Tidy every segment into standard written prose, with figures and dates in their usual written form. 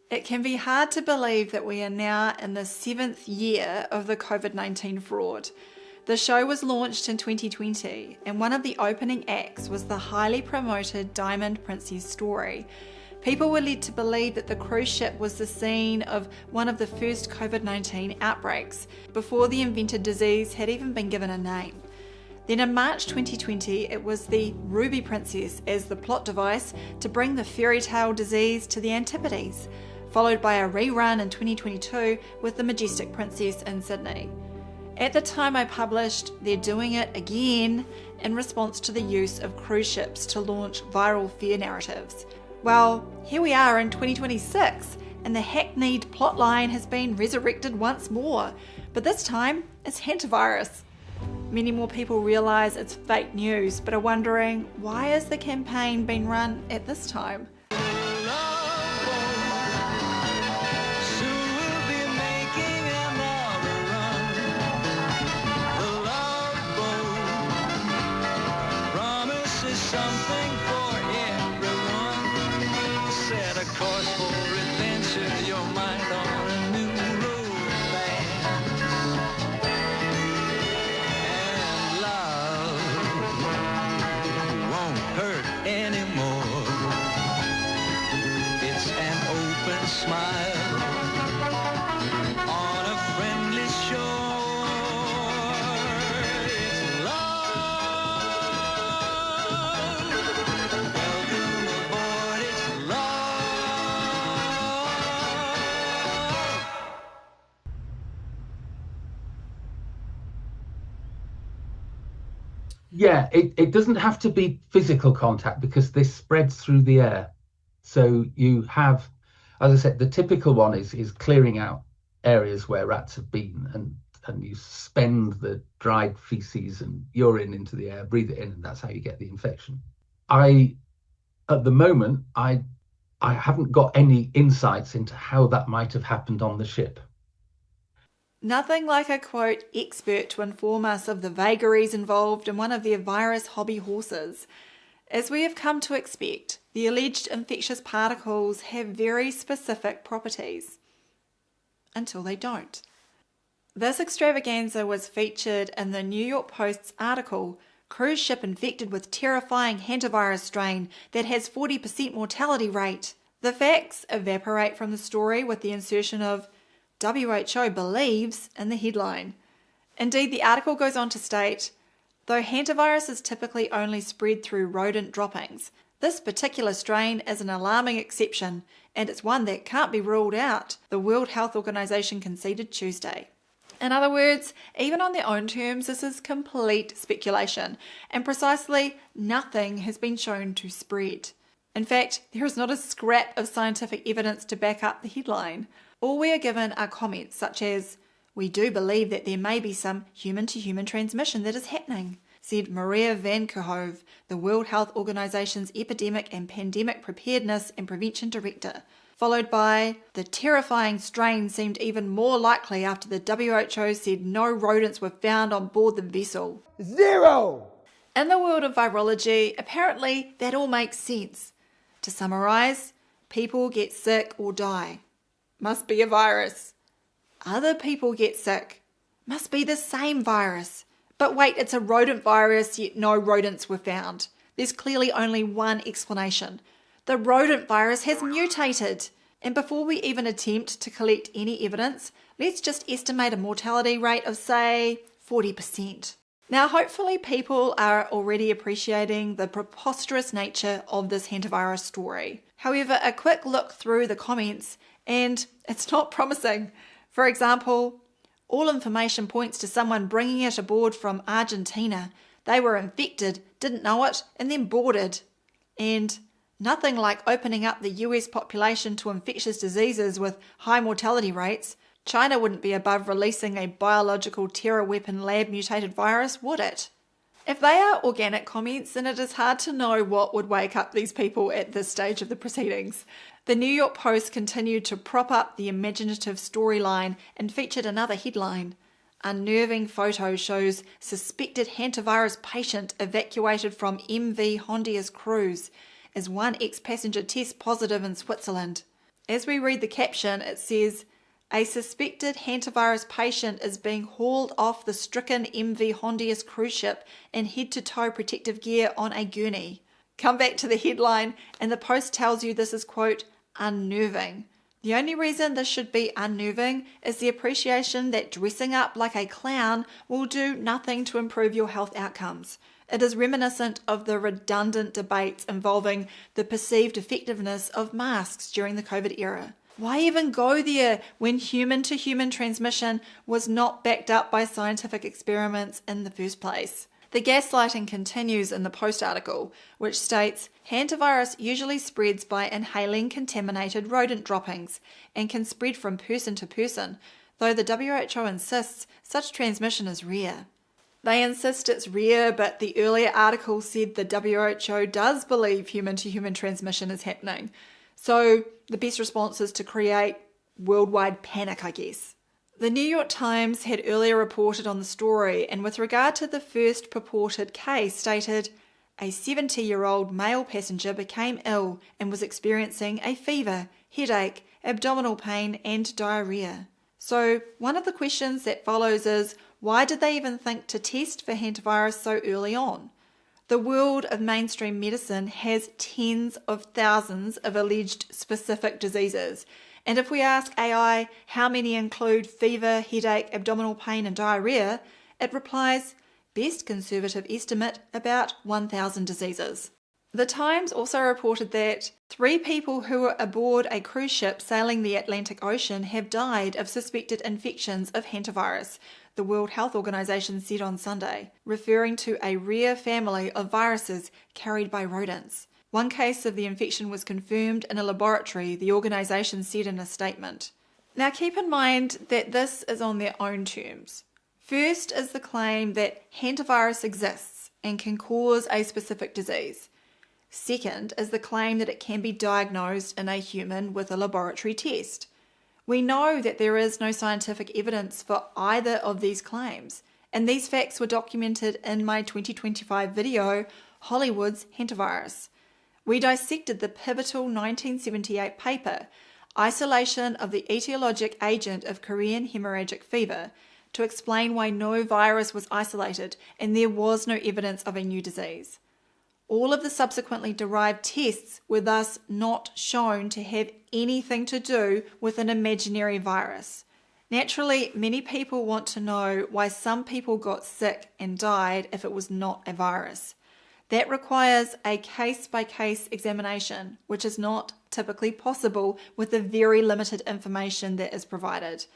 It can be hard to believe that we are now in the 7th year of the COVID-19 fraud. The show was launched in 2020, and one of the opening acts was the highly promoted Diamond Princess story. People were led to believe that the cruise ship was the scene of one of the first COVID-19 outbreaks, before the invented disease had even been given a name. Then in March 2020, it was the Ruby Princess as the plot device to bring the fairy tale disease to the Antipodes, followed by a rerun in 2022 with the Majestic Princess in Sydney. At the time I published, they're doing it again in response to the use of cruise ships to launch viral fear narratives. Well, here we are in 2026, and the hackneyed plotline has been resurrected once more, but this time it's Hantavirus. Many more people realise it's fake news, but are wondering, why has the campaign been run at this time? Something for everyone. Set a course for adventure, your mind on a new road band. And love won't hurt anymore. It's an open smile on a friendly shore. It's love. Yeah, it doesn't have to be physical contact because this spreads through the air. So you have, as I said, the typical one is clearing out areas where rats have been, and you spend the dried feces and urine into the air, breathe it in, and that's how you get the infection. At the moment, I haven't got any insights into how that might have happened on the ship. Nothing like a quote expert to inform us of the vagaries involved in one of their virus hobby horses. As we have come to expect, the alleged infectious particles have very specific properties. Until they don't. This extravaganza was featured in the New York Post's article, "Cruise ship infected with terrifying hantavirus strain that has 40% mortality rate." The facts evaporate from the story with the insertion of WHO believes in the headline. Indeed, the article goes on to state, though hantavirus is typically only spread through rodent droppings, this particular strain is an alarming exception, and it's one that can't be ruled out, the World Health Organization conceded Tuesday. In other words, even on their own terms, this is complete speculation, and precisely nothing has been shown to spread. In fact, there is not a scrap of scientific evidence to back up the headline. All we are given are comments such as, "We do believe that there may be some human-to-human transmission that is happening," said Maria Van Kerkhove, the World Health Organization's Epidemic and Pandemic Preparedness and Prevention Director, followed by, "The terrifying strain seemed even more likely after the WHO said no rodents were found on board the vessel." Zero! In the world of virology, apparently that all makes sense. To summarize, people get sick or die. Must be a virus. Other people get sick. Must be the same virus. But wait, it's a rodent virus, yet no rodents were found. There's clearly only one explanation. The rodent virus has mutated. And before we even attempt to collect any evidence, let's just estimate a mortality rate of, say, 40%. Now, hopefully people are already appreciating the preposterous nature of this hantavirus story. However, a quick look through the comments and it's not promising. For example, all information points to someone bringing it aboard from Argentina. They were infected, didn't know it, and then boarded. And nothing like opening up the US population to infectious diseases with high mortality rates. China wouldn't be above releasing a biological terror weapon lab mutated virus, would it? If they are organic comments, then it is hard to know what would wake up these people at this stage of the proceedings. The New York Post continued to prop up the imaginative storyline and featured another headline. Unnerving photo shows suspected hantavirus patient evacuated from MV Hondia's cruise as one ex-passenger tests positive in Switzerland. As we read the caption, it says, "A suspected hantavirus patient is being hauled off the stricken MV Hondius cruise ship in head-to-toe protective gear on a gurney." Come back to the headline, and the post tells you this is, quote, "unnerving." The only reason this should be unnerving is the appreciation that dressing up like a clown will do nothing to improve your health outcomes. It is reminiscent of the redundant debates involving the perceived effectiveness of masks during the COVID era. Why even go there when human-to-human transmission was not backed up by scientific experiments in the first place? The gaslighting continues in the Post article, which states, "Hantavirus usually spreads by inhaling contaminated rodent droppings and can spread from person to person, though the WHO insists such transmission is rare." They insist it's rare, but the earlier article said the WHO does believe human-to-human transmission is happening. So the best response is to create worldwide panic, I guess. The New York Times had earlier reported on the story, and with regard to the first purported case, stated, "A 70-year-old male passenger became ill and was experiencing a fever, headache, abdominal pain, and diarrhea." So one of the questions that follows is, why did they even think to test for hantavirus so early on? The world of mainstream medicine has tens of thousands of alleged specific diseases. And if we ask AI how many include fever, headache, abdominal pain, and diarrhea, it replies, best conservative estimate, about 1,000 diseases. The Times also reported that 3 people who were aboard a cruise ship sailing the Atlantic Ocean have died of suspected infections of hantavirus, the World Health Organization said on Sunday, referring to a rare family of viruses carried by rodents. One case of the infection was confirmed in a laboratory, the organisation said in a statement. Now keep in mind that this is on their own terms. First is the claim that hantavirus exists and can cause a specific disease. Second is the claim that it can be diagnosed in a human with a laboratory test. We know that there is no scientific evidence for either of these claims, and these facts were documented in my 2025 video, Hollywood's Hantavirus. We dissected the pivotal 1978 paper, Isolation of the Etiologic Agent of Korean Hemorrhagic Fever, to explain why no virus was isolated and there was no evidence of a new disease. All of the subsequently derived tests were thus not shown to have anything to do with an imaginary virus. Naturally, many people want to know why some people got sick and died if it was not a virus. That requires a case-by-case examination, which is not typically possible with the very limited information that is provided.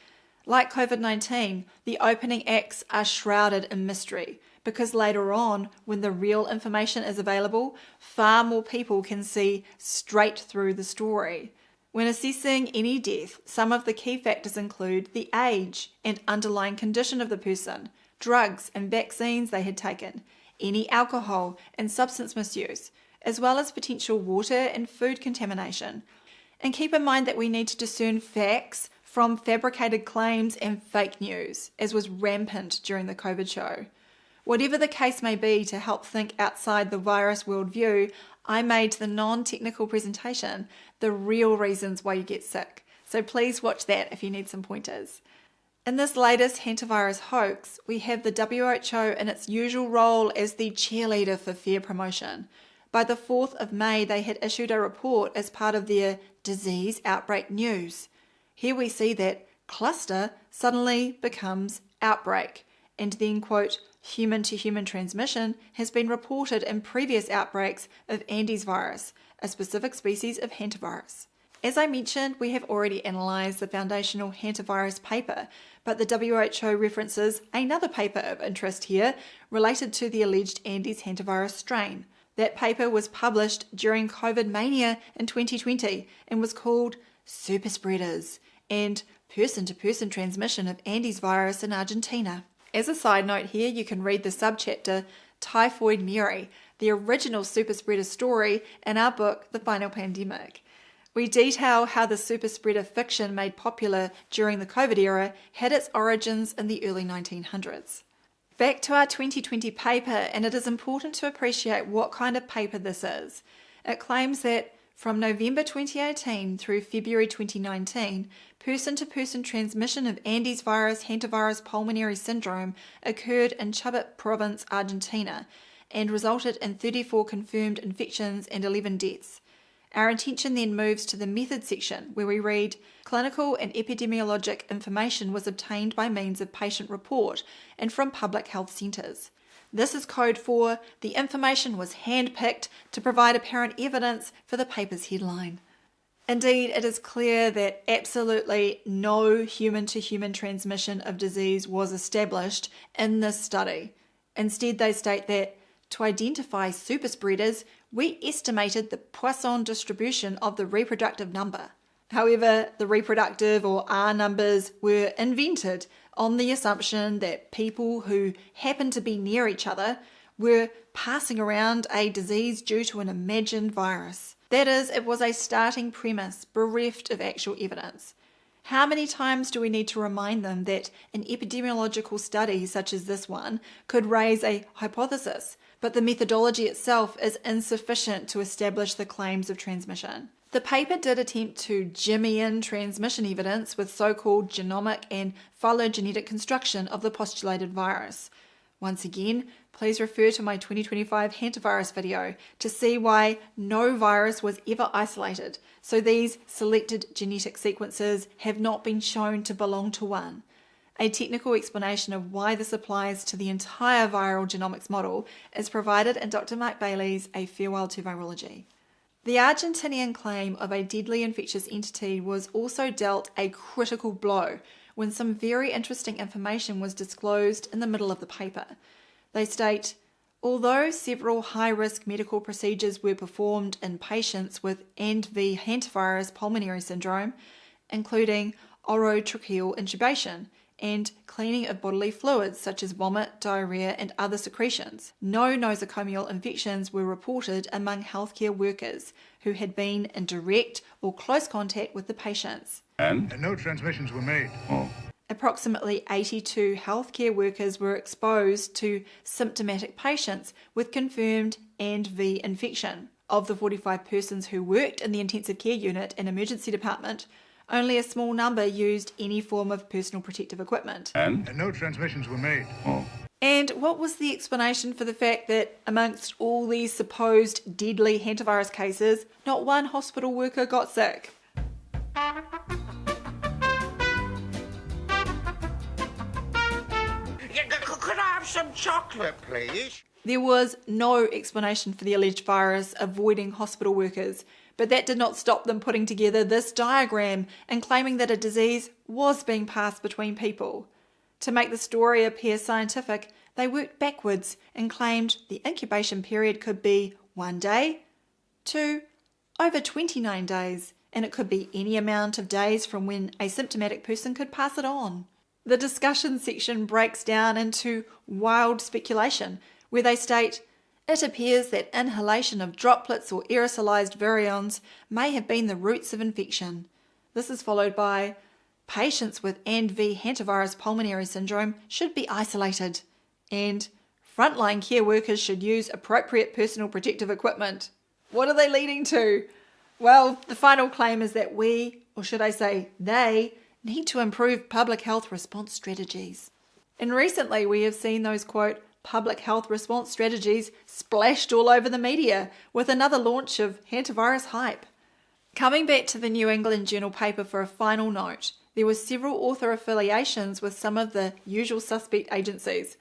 Like COVID-19, the opening acts are shrouded in mystery, because later on, when the real information is available, far more people can see straight through the story. When assessing any death, some of the key factors include the age and underlying condition of the person, drugs and vaccines they had taken, any alcohol and substance misuse, as well as potential water and food contamination. And keep in mind that we need to discern facts from fabricated claims and fake news, as was rampant during the COVID show. Whatever the case may be, to help think outside the virus worldview, I made the non-technical presentation, The Real Reasons Why You Get Sick. So please watch that if you need some pointers. In this latest hantavirus hoax, we have the WHO in its usual role as the cheerleader for fair promotion. By the 4th of May, they had issued a report as part of their disease outbreak news. Here we see that cluster suddenly becomes outbreak, and then, quote, human-to-human transmission has been reported in previous outbreaks of Andes virus, a specific species of hantavirus. As I mentioned, we have already analysed the foundational hantavirus paper, but the WHO references another paper of interest here related to the alleged Andes hantavirus strain. That paper was published during COVID mania in 2020 and was called Super Spreaders and Person-to-Person Transmission of Andes virus in Argentina. As a side note here, you can read the subchapter Typhoid Mary, the original super spreader story in our book, The Final Pandemic. We detail how the super spreader fiction made popular during the COVID era had its origins in the early 1900s. Back to our 2020 paper, and it is important to appreciate what kind of paper this is. It claims that From November 2018 through February 2019, person-to-person transmission of Andes virus Hantavirus pulmonary syndrome occurred in Chubut province, Argentina, and resulted in 34 confirmed infections and 11 deaths. Our attention then moves to the methods section, where we read, clinical and epidemiologic information was obtained by means of patient report and from public health centres. This is code for the information was handpicked to provide apparent evidence for the paper's headline. Indeed, it is clear that absolutely no human-to-human transmission of disease was established in this study. Instead, they state that to identify superspreaders, we estimated the Poisson distribution of the reproductive number. However, the reproductive or R numbers were invented on the assumption that people who happened to be near each other were passing around a disease due to an imagined virus. That is, it was a starting premise bereft of actual evidence. How many times do we need to remind them that an epidemiological study such as this one could raise a hypothesis, but the methodology itself is insufficient to establish the claims of transmission? The paper did attempt to jimmy in transmission evidence with so-called genomic and phylogenetic construction of the postulated virus. Once again, please refer to my 2025 Hantavirus video to see why no virus was ever isolated, so these selected genetic sequences have not been shown to belong to one. A technical explanation of why this applies to the entire viral genomics model is provided in Dr. Mark Bailey's A Farewell to Virology. The Argentinian claim of a deadly infectious entity was also dealt a critical blow when some very interesting information was disclosed in the middle of the paper. They state, although several high-risk medical procedures were performed in patients with ANV hantavirus pulmonary syndrome, including orotracheal intubation and cleaning of bodily fluids such as vomit, diarrhea, and other secretions, no nosocomial infections were reported among healthcare workers who had been in direct or close contact with the patients. And no transmissions were made. Approximately 82 healthcare workers were exposed to symptomatic patients with confirmed ANV infection. Of the 45 persons who worked in the intensive care unit and emergency department, only a small number used any form of personal protective equipment. And no transmissions were made. And what was the explanation for the fact that amongst all these supposed deadly hantavirus cases, not one hospital worker got sick? Could I have some chocolate, please? There was no explanation for the alleged virus avoiding hospital workers, but that did not stop them putting together this diagram and claiming that a disease was being passed between people. To make the story appear scientific, they worked backwards and claimed the incubation period could be 1 day to over 29 days, and it could be any amount of days from when a symptomatic person could pass it on. The discussion section breaks down into wild speculation, where they state, it appears that inhalation of droplets or aerosolized virions may have been the roots of infection. This is followed by, patients with ANV hantavirus pulmonary syndrome should be isolated, and frontline care workers should use appropriate personal protective equipment. What are they leading to? Well, the final claim is that we, or should I say they, need to improve public health response strategies. And recently we have seen those, quote, public health response strategies splashed all over the media with another launch of hantavirus hype. Coming back to the New England Journal paper for a final note, there were several author affiliations with some of the usual suspect agencies.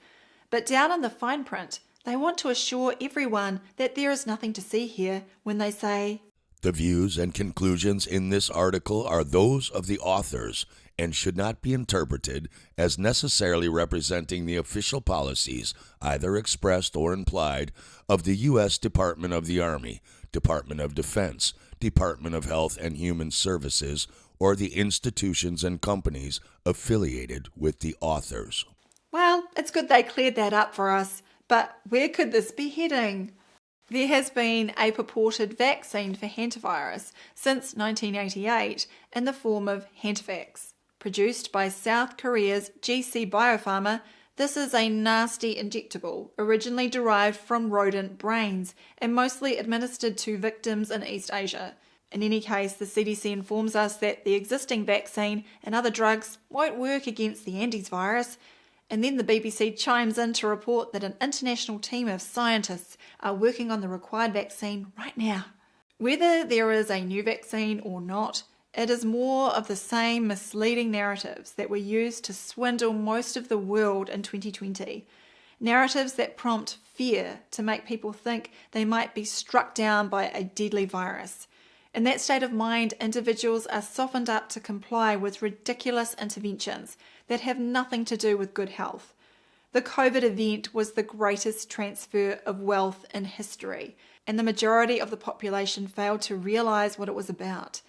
But down in the fine print, they want to assure everyone that there is nothing to see here when they say, the views and conclusions in this article are those of the authors and should not be interpreted as necessarily representing the official policies, either expressed or implied, of the U.S. Department of the Army, Department of Defense, Department of Health and Human Services, or the institutions and companies affiliated with the authors. Well, it's good they cleared that up for us, but where could this be heading? There has been a purported vaccine for hantavirus since 1988 in the form of Hantavirus, produced by South Korea's GC Biopharma, This is a nasty injectable, originally derived from rodent brains and mostly administered to victims in East Asia. In any case, the CDC informs us that the existing vaccine and other drugs won't work against the Andes virus, and then the BBC chimes in to report that an international team of scientists are working on the required vaccine right now. Whether there is a new vaccine or not, it is more of the same misleading narratives that were used to swindle most of the world in 2020. Narratives that prompt fear to make people think they might be struck down by a deadly virus. In that state of mind, individuals are softened up to comply with ridiculous interventions that have nothing to do with good health. The COVID event was the greatest transfer of wealth in history, and the majority of the population failed to realize what it was about.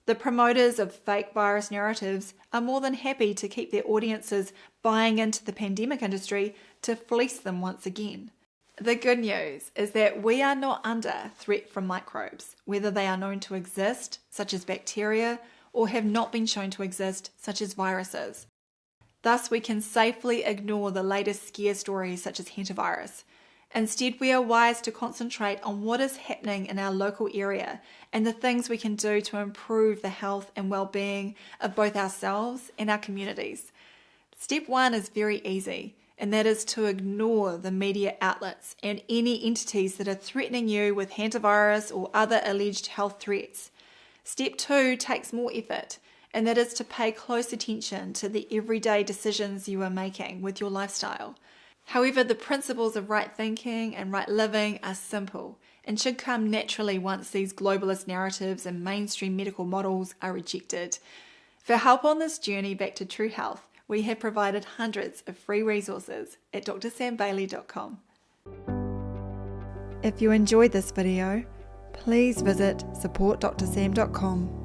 The promoters of fake virus narratives are more than happy to keep their audiences buying into the pandemic industry to fleece them once again. The good news is that we are not under threat from microbes, whether they are known to exist, such as bacteria, or have not been shown to exist, such as viruses. Thus, we can safely ignore the latest scare stories such as Hantavirus. Instead, we are wise to concentrate on what is happening in our local area and the things we can do to improve the health and well-being of both ourselves and our communities. Step 1 is very easy, and that is to ignore the media outlets and any entities that are threatening you with hantavirus or other alleged health threats. Step 2 takes more effort, and that is to pay close attention to the everyday decisions you are making with your lifestyle. However, the principles of right thinking and right living are simple and should come naturally once these globalist narratives and mainstream medical models are rejected. For help on this journey back to true health, we have provided hundreds of free resources at drsambailey.com. If you enjoyed this video, please visit supportdrsam.com.